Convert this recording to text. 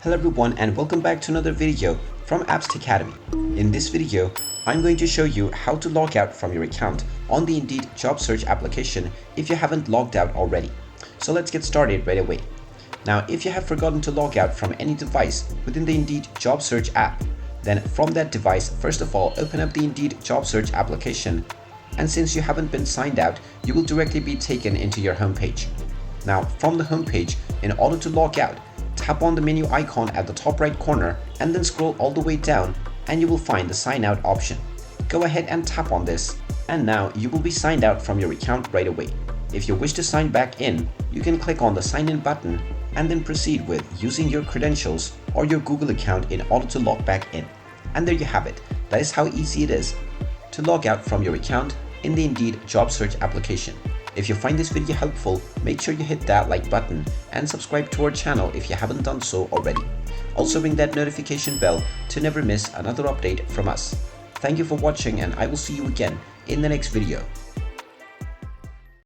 Hello everyone and welcome back to another video from Apps Academy. In this video, I'm going to show you how to log out from your account on the Indeed job search application if you haven't logged out already. So let's get started right away. Now, if you have forgotten to log out from any device within the Indeed job search app, then from that device, first of all, open up the Indeed job search application. And since you haven't been signed out, you will directly be taken into your homepage. Now, from the homepage, in order to log out, tap on the menu icon at the top right corner and then scroll all the way down and you will find the sign out option. Go ahead and tap on this and now you will be signed out from your account right away. If you wish to sign back in, you can click on the sign in button and then proceed with using your credentials or your Google account in order to log back in. And there you have it. That is how easy it is to log out from your account in the Indeed job search application. If you find this video helpful, make sure you hit that like button and subscribe to our channel if you haven't done so already. Also ring that notification bell to never miss another update from us. Thank you for watching and I will see you again in the next video.